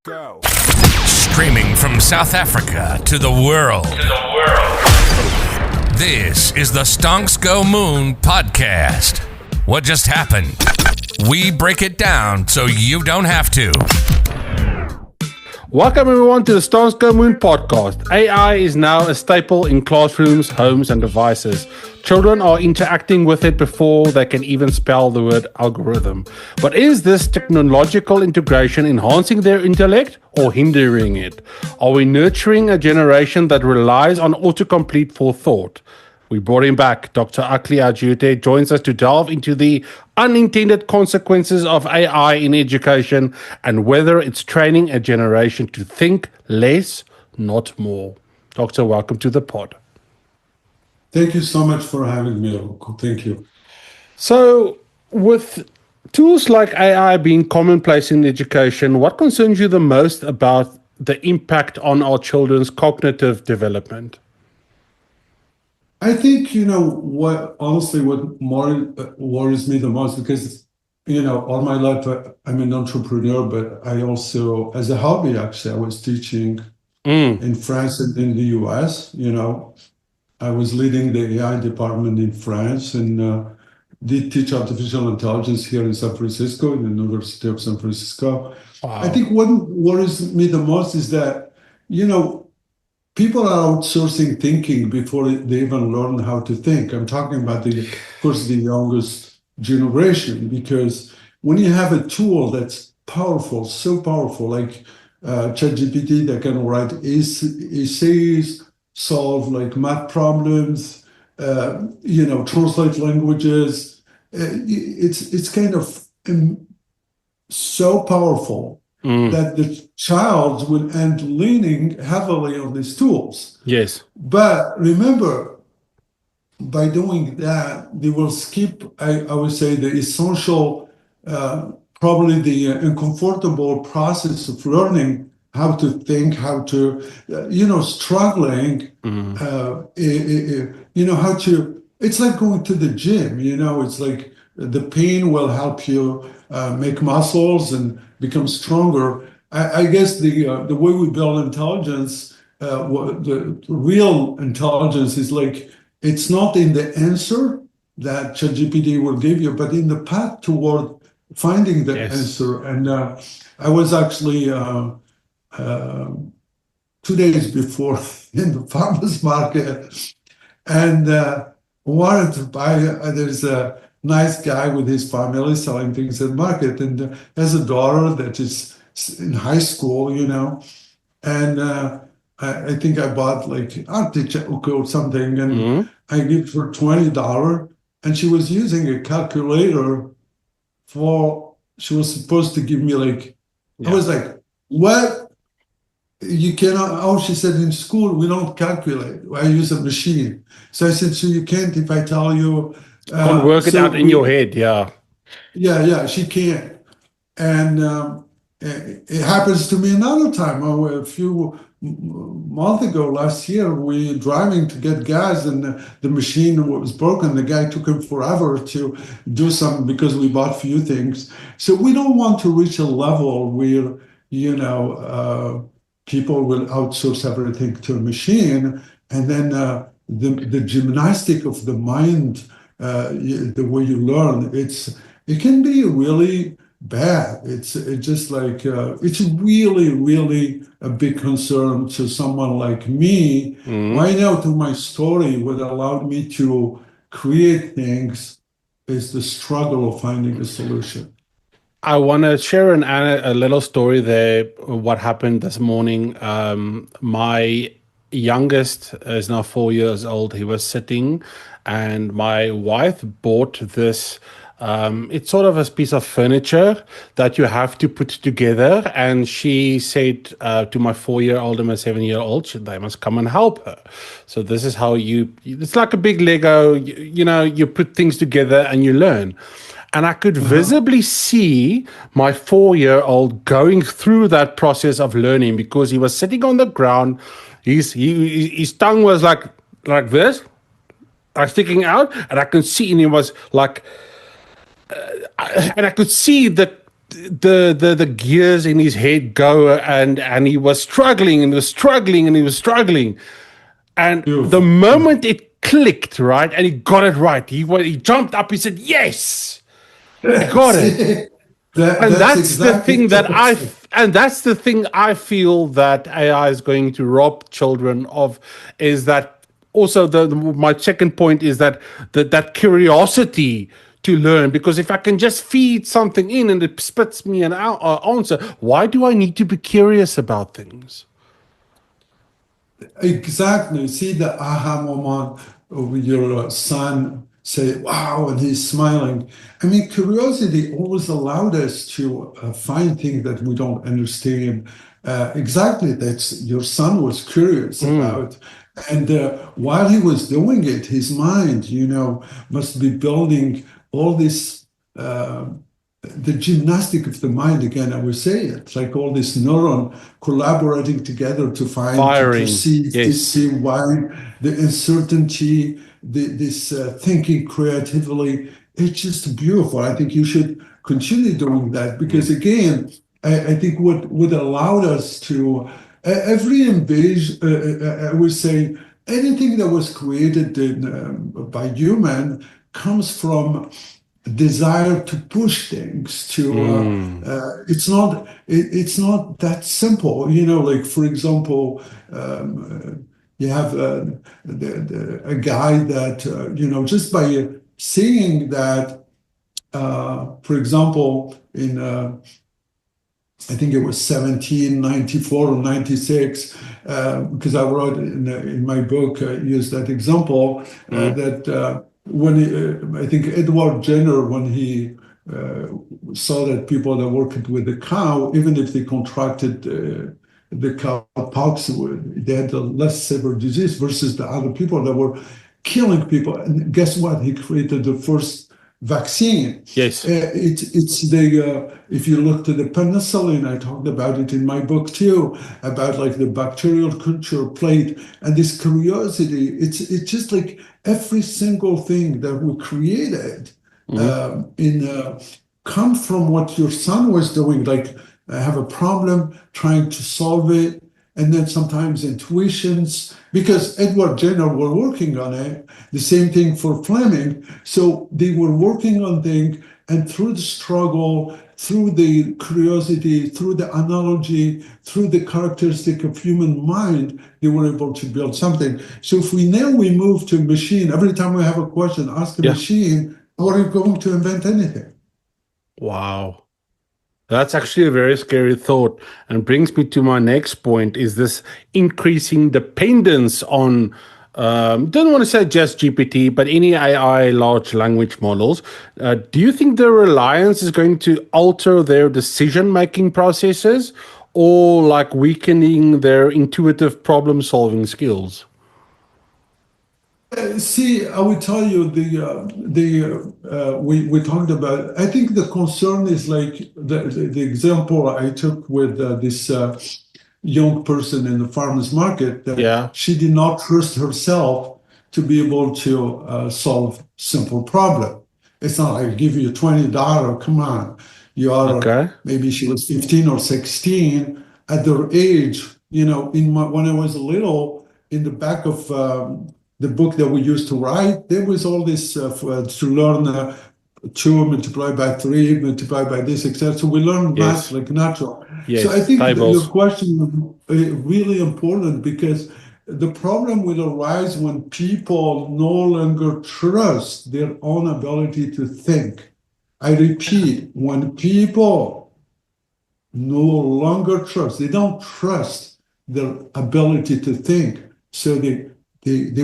Go. Streaming from South Africa to the world. This is the Stonks Go Moon podcast. What just happened? We break it down so you don't have to. Welcome everyone to the Stonks Go Moon podcast. AI is now a staple in classrooms, homes and devices. Children are interacting with it before they can even spell the word algorithm. But is this technological integration enhancing their intellect or hindering it? Are we nurturing a generation that relies on autocomplete for thought? We brought him back. Dr. Akli Adjaoute joins us to delve into the unintended consequences of AI in education and whether it's training a generation to think less, not more. Doctor, welcome to the pod. Thank you so much for having me, Rocco. Thank you. So, with tools like AI being commonplace in education, what concerns you the most about the impact on our children's cognitive development? I think, what more worries me the most, because, all my life I'm an entrepreneur, but I also, as a hobby, actually, I was teaching in France and in the US. I was leading the AI department in France and did teach artificial intelligence here in San Francisco, in the University of San Francisco. Wow. I think what worries me the most is that, people are outsourcing thinking before they even learn how to think. I'm talking about, of course, the youngest generation, because when you have a tool that's powerful, so powerful, like ChatGPT that can write essays, solve like math problems, translate languages, it's kind of so powerful that the child will end leaning heavily on these tools. Yes. But remember, by doing that, they will skip, I would say, the essential, probably the uncomfortable process of learning how to think, how to, struggling, how to, it's like going to the gym, it's like the pain will help you make muscles and become stronger. I guess the way we build intelligence, the real intelligence is like, it's not in the answer that ChatGPT will give you, but in the path toward finding the answer. And I was actually 2 days before in the farmer's market and wanted to buy, there's a nice guy with his family selling things at market and has a daughter that is in high school, and I think I bought like artichoke or something and I gave her $20 and she was using a calculator she was supposed to give me I was like, what? You cannot, she said, in school, we don't calculate. I use a machine. So I said, so you can't if I tell you. Can't work it out in your head, yeah. Yeah, she can't. And it happens to me another time. A few months ago, last year, we were driving to get gas and the machine was broken. The guy took him forever to do something because we bought few things. So we don't want to reach a level where, people will outsource everything to a machine, and then the gymnastic of the mind, the way you learn, it can be really bad. It's just like it's really, really a big concern to someone like me. Right now, through my story, what allowed me to create things is the struggle of finding a solution. I want to share a little story there, what happened this morning. My youngest is now 4 years old. He was sitting and my wife bought this, it's sort of a piece of furniture that you have to put together. And she said to my 4-year-old and my 7-year-old, they must come and help her. So this is how it's like a big Lego, you put things together and you learn. And I could visibly see my 4-year-old going through that process of learning because he was sitting on the ground. His tongue was like this, like sticking out, and I could see, and he was like, and I could see that the gears in his head go, and he was struggling and was struggling and he was struggling. And the Beautiful. Yeah. moment it clicked, right, and he got it right, he jumped up, he said, "Yes, I got it." See, And that's that's the exactly thing that what I say. and that's the thing I feel that AI is going to rob children of, is that also my second point is that that curiosity to learn. Because if I can just feed something in and it spits me an answer, why do I need to be curious about things? Exactly. See the aha moment with your son say, wow, and he's smiling. I mean, curiosity always allowed us to find things that we don't understand. Exactly. That's your son was curious Mm, about. And while he was doing it, his mind, must be building all this. The gymnastic of the mind again, I would say it's like all this neuron collaborating together to find, to firing, perceive, to yes. see why the uncertainty, this thinking creatively. It's just beautiful. I think you should continue doing that because Mm, again, I think what allowed us to every invasion, I would say anything that was created by human comes from desire to push things to mm, it's not that simple, like for example, you have a guy that just by seeing that for example in I think it was 1794 or 96, because I wrote in my book, used that example mm, that when I think Edward Jenner, when he uh, saw that people that worked with the cow, even if they contracted the cowpox, they had a less severe disease versus the other people that were killing people. And guess what? He created the first vaccine. yes. It's the if you look to the penicillin, I talked about it in my book too, about like the bacterial culture plate and this curiosity. It's just like every single thing that we created Mm, in come from what your son was doing. Like I have a problem trying to solve it, and then sometimes intuitions, because Edward Jenner were working on it. The same thing for Fleming. So they were working on things, and through the struggle, through the curiosity, through the analogy, through the characteristic of human mind, they were able to build something. So if we move to a machine, every time we have a question, ask the yeah. machine, are you going to invent anything? Wow. That's actually a very scary thought, and brings me to my next point, is this increasing dependence on, don't want to say just GPT, but any AI large language models. Do you think the reliance is going to alter their decision making processes, or like weakening their intuitive problem solving skills? See, I will tell you we talked about. I think the concern is like the example I took with this young person in the farmers market that Yeah. she did not trust herself to be able to solve simple problem. It's not like give you $20. Come on, you are Okay. maybe she was 15 or 16 at their age. When I was little, in the back of the book that we used to write, there was all this to learn two multiplied by three, multiplied by this, etc. So we learned math Yes. like natural. So I Yes. think that your Tables. question is really important because the problem will arise when people no longer trust their own ability to think. I repeat, when people no longer trust, they don't trust their ability to think. So they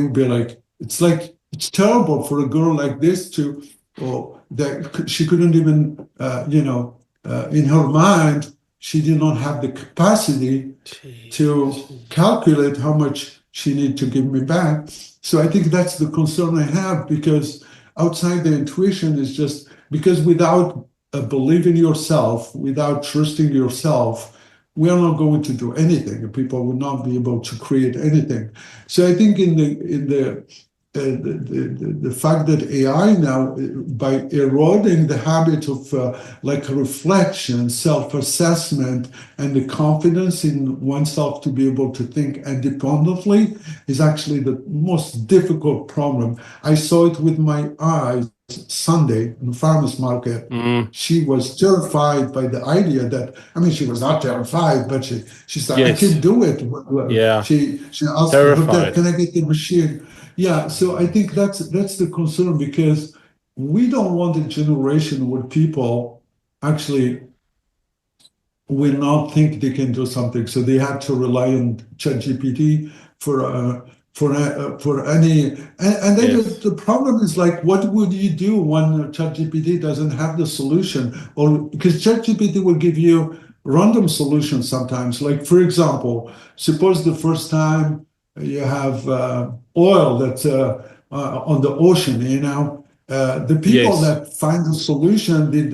will be like, it's terrible for a girl like this to, or that she couldn't even, in her mind, she did not have the capacity to calculate how much she need to give me back. So I think that's the concern I have because outside the intuition is just because without believing yourself, without trusting yourself, we are not going to do anything. People will not be able to create anything. So I think in the the fact that AI now, by eroding the habit of like reflection, self-assessment, and the confidence in oneself to be able to think independently, is actually the most difficult problem. I saw it with my eyes Sunday in the farmers market. Mm, She was terrified by the idea that, I mean, she was not terrified, but she said, I yes. can do it. Yeah. She asked her dad, Terrified. can I get the machine? Yeah, so I think that's the concern, because we don't want a generation where people actually will not think they can do something, so they have to rely on ChatGPT for any. And then Yes. the problem is, like, what would you do when ChatGPT doesn't have the solution? Or because ChatGPT will give you random solutions sometimes. Like, for example, suppose the first time you have oil that's on the ocean, the people Yes. that find the solution did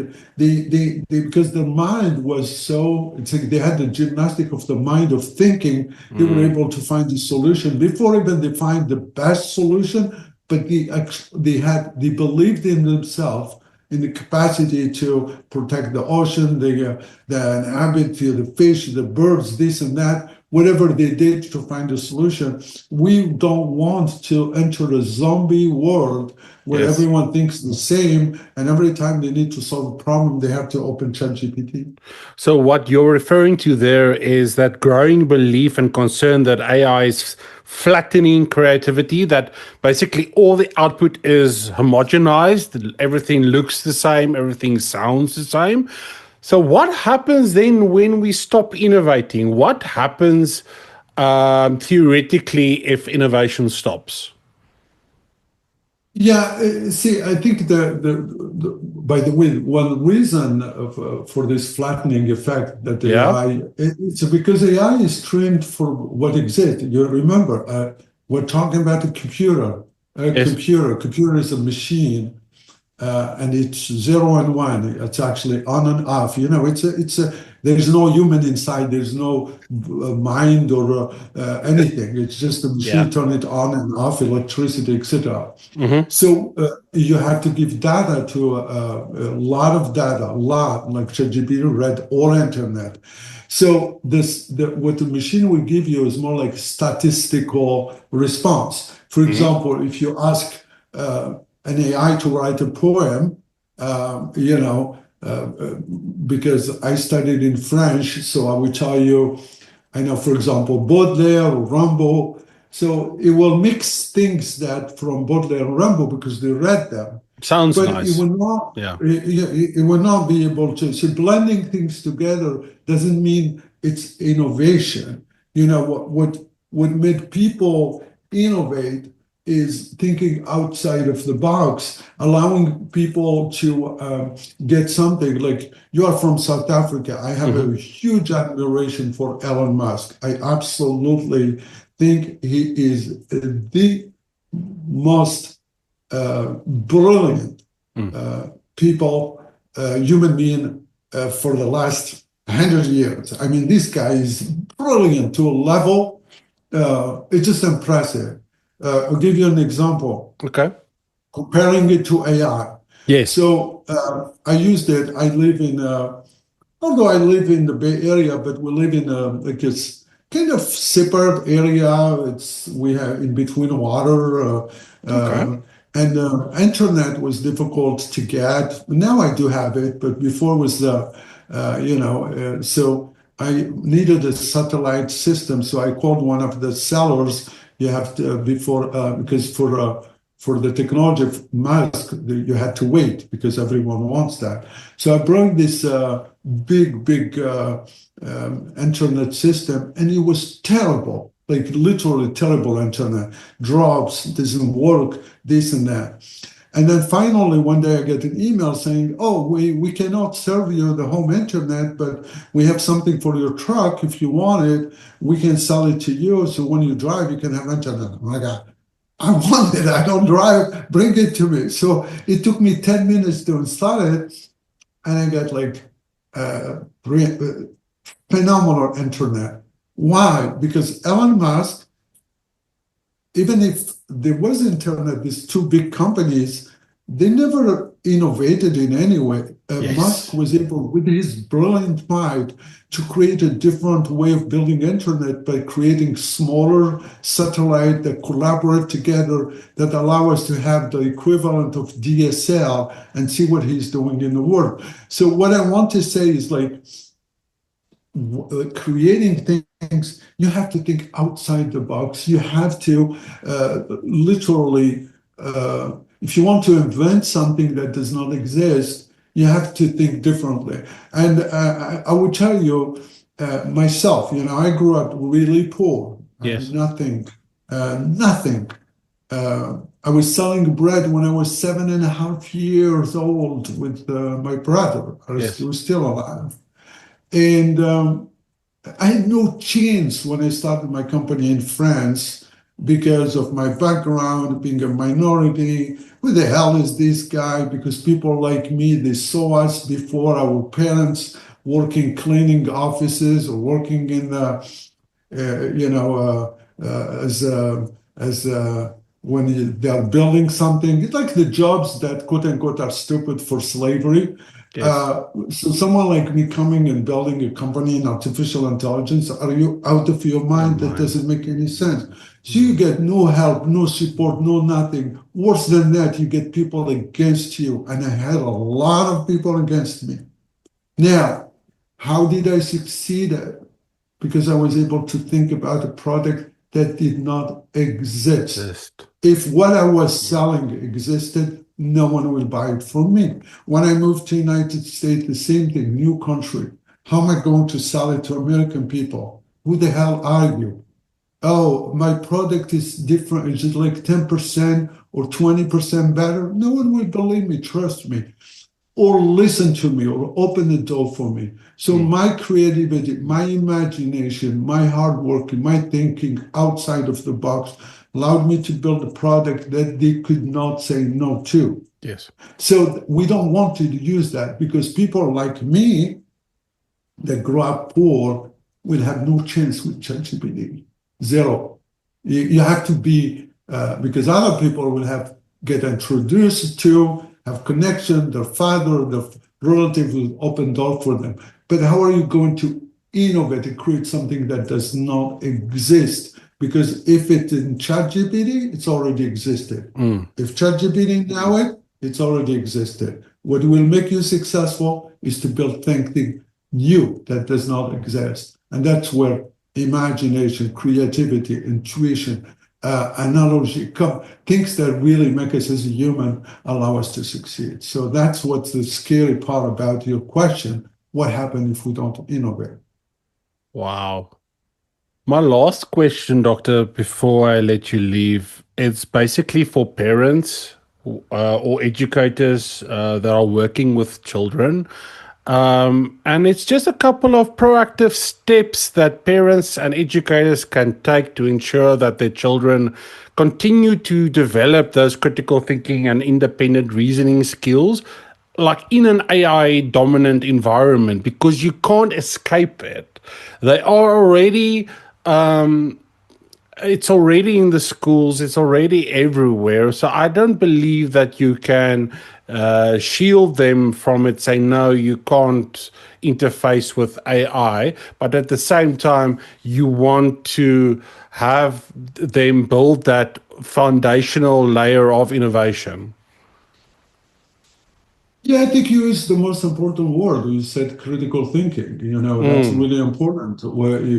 because their mind was so, it's like they had the gymnastic of the mind of thinking. They were Mm, able to find the solution before even they find the best solution, but they believed in themselves, in the capacity to protect the ocean, the inhabit the fish, the birds, this and that, whatever they did to find a solution. We don't want to enter a zombie world where yes. everyone thinks the same, and every time they need to solve a problem, they have to open ChatGPT. So what you're referring to there is that growing belief and concern that AI is flattening creativity, that basically all the output is homogenized, everything looks the same, everything sounds the same. So what happens then when we stop innovating? What happens theoretically if innovation stops? Yeah, see, I think by the way, one reason for this flattening effect that Yeah. AI, it's because AI is trained for what exists. You remember, we're talking about a computer. Yes. Computer is a machine, and it's zero and one. It's actually on and off. There's no human inside. There's no mind or anything. It's just a Yeah. machine. Turn it on and off, electricity, etc. Mm-hmm. So you have to give data to a lot of data, a lot, like ChatGPT read all internet. So what the machine will give you is more like statistical response. For Mm-hmm. example, if you ask an AI to write a poem, uh, you know, uh, uh, because I studied in French, so I will tell you, I know, for example, Baudelaire or Rimbaud. So it will mix things that from Baudelaire and Rimbaud because they read them, Sounds but it nice. will not. Yeah. It will not be able to. So blending things together doesn't mean it's innovation. What made people innovate is thinking outside of the box, allowing people to get something. Like, you are from South Africa. I have Mm-hmm. a huge admiration for Elon Musk. I absolutely think he is the most brilliant Mm. people, human being for the last 100 years. I mean, this guy is brilliant to a level. It's just impressive. I'll give you an example, Okay. comparing it to AI. Yes. So I used it. Although I live in the Bay Area, but we live in like this kind of suburb area. We have in between water, Okay. and internet was difficult to get. Now I do have it, but before was so I needed a satellite system. So I called one of the sellers. You have to before because for the technology of Musk, you had to wait because everyone wants that. So I brought this big internet system, and it was terrible, like literally terrible internet. Drops, doesn't work, this and that. And then finally, one day I get an email saying, oh, we cannot serve you the home internet, but we have something for your truck. If you want it, we can sell it to you. So when you drive, you can have internet. I'm like, I want it. I don't drive. Bring it to me. So it took me 10 minutes to install it. And I got like uh, phenomenal internet. Why? Because Elon Musk, even if there was internet, these two big companies, they never innovated in any way. Musk Yes. was able, with his brilliant mind, to create a different way of building internet by creating smaller satellite that collaborate together that allow us to have the equivalent of DSL and see what he's doing in the world. So what I want to say is like creating things, you have to think outside the box. You have to literally, if you want to invent something that does not exist, you have to think differently. And I would tell you, myself, I grew up really poor. I had Yes. nothing, nothing. I was selling bread when I was 7.5 years old with my brother. He Yes. was still alive. And I had no chance when I started my company in France because of my background, being a minority. Who the hell is this guy? Because people like me, they saw us before our parents working cleaning offices or working in as when they are building something. It's like the jobs that quote unquote are stupid for slavery. Yes. So someone like me coming and building a company in artificial intelligence, are you out of your My mind? That mind. doesn't make any sense. So you get no help, no support, no nothing. Worse than that, you get people against you. And I had a lot of people against me. Now, how did I succeed? Because I was able to think about a product that did not exist. Exist. If what I was selling existed, no one will buy it from me. When I moved to the United States, the same thing, new country. How am I going to sell it to American people? Who the hell are you? Oh, my product is different. Is it like 10% or 20% better? No one will believe me, trust me, or listen to me or open the door for me. So Mm. my creativity, my imagination, my hard work, my thinking outside of the box allowed me to build a product that they could not say no to. Yes. So we don't want to use that because people like me that grew up poor will have no chance with ChatGPT. Zero. You have to be, because other people will have get introduced to, have connection, their father, their relative will open door for them. But how are you going to innovate and create something that does not exist? Because if it's in ChatGPT, it's already existed. Mm. If ChatGPT know it, it's already existed. What will make you successful is to build something new that does not exist. And that's where imagination, creativity, intuition, analogy, things that really make us as a human allow us to succeed. So that's what's the scary part about your question. What happens if we don't innovate? Wow. My last question, Doctor, before I let you leave, it's basically for parents or educators that are working with children. And it's just a couple of proactive steps that parents and educators can take to ensure that their children continue to develop those critical thinking and independent reasoning skills, like in an AI dominant environment, because you can't escape it. They are already it's already in the schools, it's already everywhere. So I don't believe that you can shield them from it, say, no, you can't interface with AI. But at the same time, you want to have them build that foundational layer of innovation. Yeah, I think you used the most important word. You said critical thinking. That's Mm, really important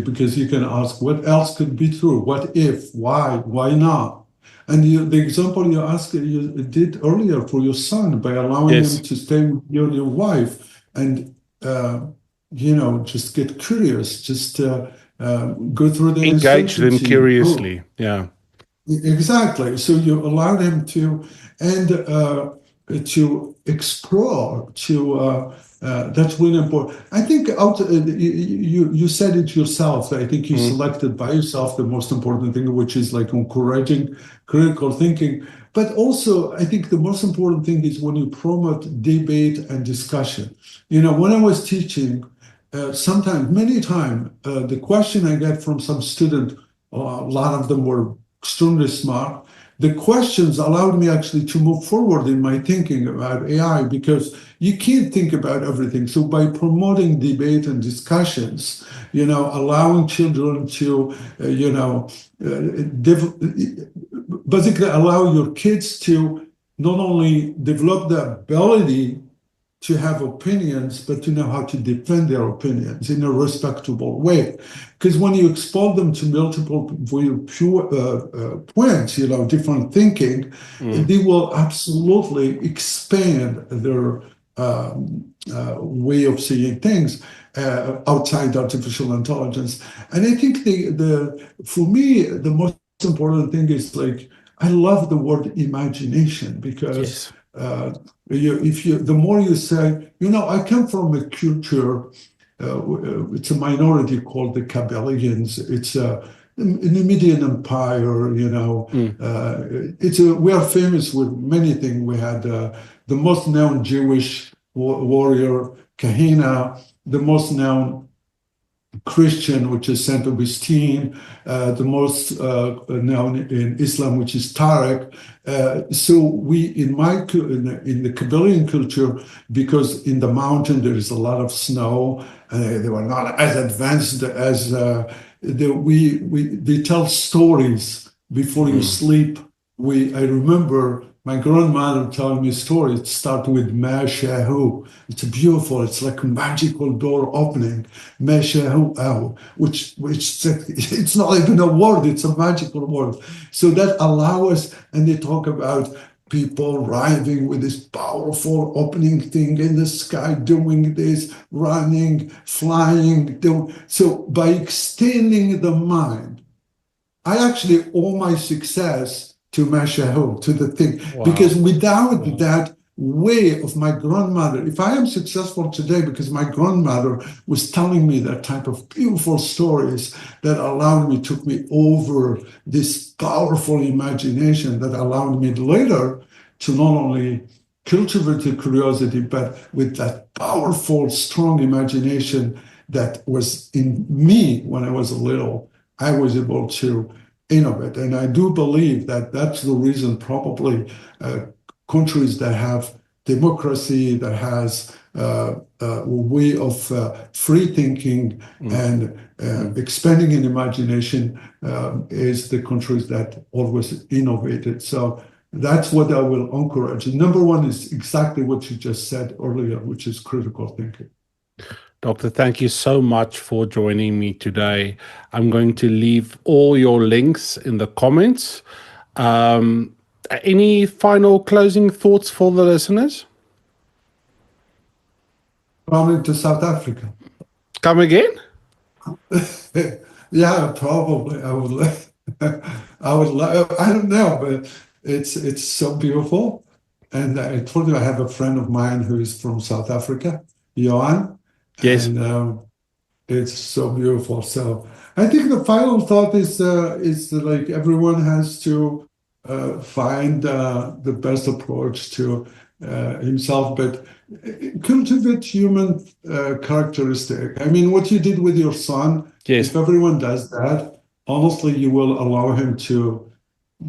because you can ask what else could be true? What if? Why not? And the example you did earlier for your son by allowing him yes. to stay with you and your wife and, just get curious, just go through the Engage them uncertainty. Oh, curiously. Yeah. exactly. So you allowed him to, and to explore, to that's really important. I think you said it yourself. I think you Mm, selected by yourself the most important thing, which is like encouraging critical thinking. But also, I think the most important thing is when you promote debate and discussion. When I was teaching, sometimes, many times, the question I get from some student, a lot of them were extremely smart. the questions allowed me actually to move forward in my thinking about AI, because you can't think about everything. So by promoting debate and discussions, allowing children to, basically allow your kids to not only develop the ability to have opinions, but to know how to defend their opinions in a respectable way. Because when you expose them to multiple points, different thinking, they will absolutely expand their way of seeing things outside artificial intelligence. And I think for me, the most important thing is, like, I love the word imagination, because Yes. the more you say, I come from a culture, it's a minority called the Kabbalions. It's in the Median Empire, we are famous with many things. We had the most known Jewish warrior, Kahina, the most known Christian, which is Saint Augustine, the most known in Islam, which is Tariq. So we, in the Kabbalion culture, because in the mountain there is a lot of snow, they were not as advanced as they tell stories before you sleep. I remember my grandmother telling me stories. It starts with Ma Shahu. It's beautiful. It's like a magical door opening. Ma Shahu, which it's not even a word. It's a magical word. So that allows us, and they talk about people arriving with this powerful opening thing in the sky, doing this, running, flying. So by extending the mind, I actually owe my success to Mashaho, to the thing, because Wow. without that way of my grandmother, if I am successful today because my grandmother was telling me that type of beautiful stories that took me over this powerful imagination that allowed me later to not only cultivate the curiosity, but with that powerful, strong imagination that was in me when I was little, I was able to innovate. And I do believe that that's the reason probably countries that have democracy, that has a way of free thinking and expanding in imagination, is the countries that always innovated. So that's what I will encourage. Number one is exactly what you just said earlier, which is critical thinking. Doctor, thank you so much for joining me today. I'm going to leave all your links in the comments. Any final closing thoughts for the listeners? Coming to South Africa. Come again? Yeah, probably. I would like. I don't know, but it's so beautiful. And I told you I have a friend of mine who is from South Africa, Johan, Yes. and it's so beautiful. So I think the final thought is like everyone has to find the best approach to himself, but cultivate human characteristic. I mean, what you did with your son, Yes. if everyone does that, honestly, you will allow him to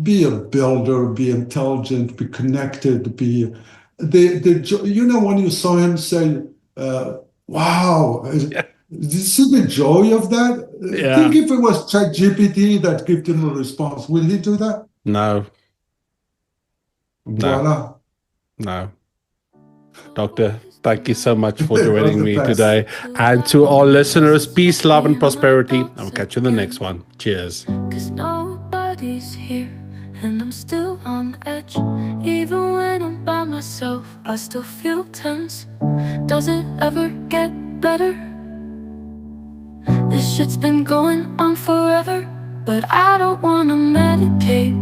be a builder, be intelligent, be connected, be when you saw him say, wow, Yeah. this is the joy of that. Think Yeah. if it was ChatGPT that gave him a response, will he do that? No. No. Voila. No. Doctor, thank you so much for It was joining the me best. today. And to all listeners, peace, love, and prosperity. I'll catch you in the next one. Cheers. 'Cause nobody's here and I'm still on edge. Even when I'm by myself, I still feel tense. Does it ever get better? This shit's been going on forever, but I don't wanna medicate.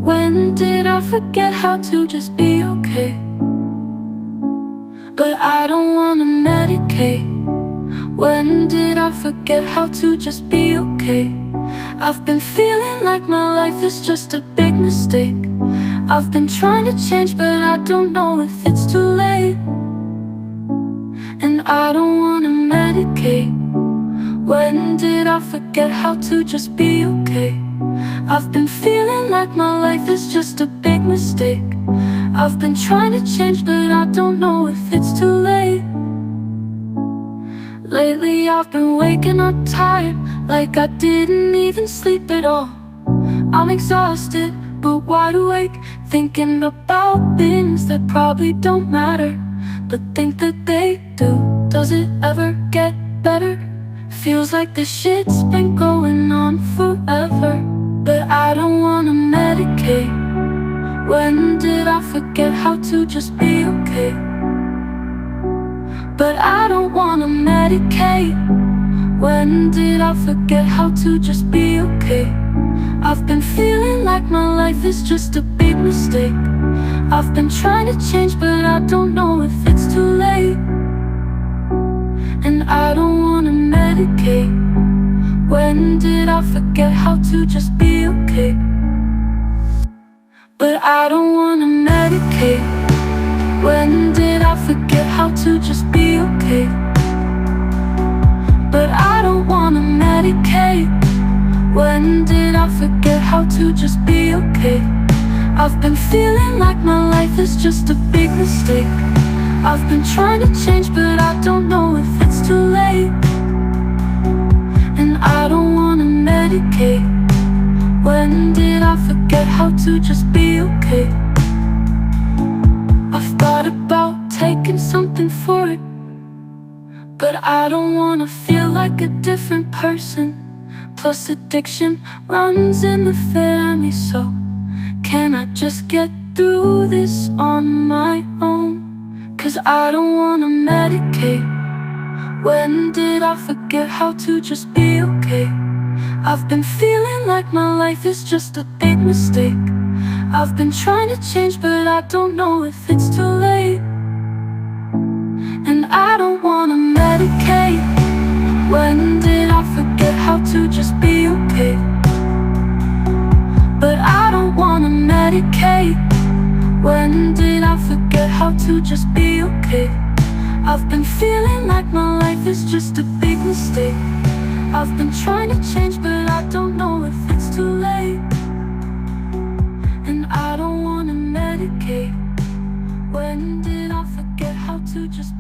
When did I forget how to just be okay? But I don't wanna medicate. When did I forget how to just be okay? I've been feeling like my life is just a big mistake. I've been trying to change, but I don't know if it's too late. And I don't wanna medicate. When did I forget how to just be okay? I've been feeling like my life is just a big mistake. I've been trying to change, but I don't know if it's too late. Lately I've been waking up tired, like I didn't even sleep at all. I'm exhausted, but wide awake, thinking about things that probably don't matter, but think that they do. Does it ever get better? Feels like this shit's been going on forever. But I don't wanna medicate. When did I forget how to just be okay? But I don't wanna medicate. When did I forget how to just be okay? I've been feeling like my life is just a big mistake. I've been trying to change, but I don't know if it's too late. And I don't wanna medicate. When did I forget how to just be okay? But I don't wanna medicate. When did I forget how to just be okay? But I don't wanna medicate. When did I forget how to just be okay? I've been feeling like my life is just a big mistake. I've been trying to change, but I don't know if it's too late. And I don't wanna medicate. When did I forget how to just be okay? I've thought about taking something for it, but I don't wanna feel like a different person. Plus addiction runs in the family, so can I just get through this on my own? 'Cause I don't wanna medicate. When did I forget how to just be okay? I've been feeling like my life is just a big mistake. I've been trying to change, but I don't know if it's too late. And I don't wanna medicate. When did I forget how to just be okay? But I don't wanna medicate. When did I forget how to just be okay? I've been feeling like my life is just a big mistake. I've been trying to change, but I don't know if it's too late. And I don't wanna medicate. When did I forget how to just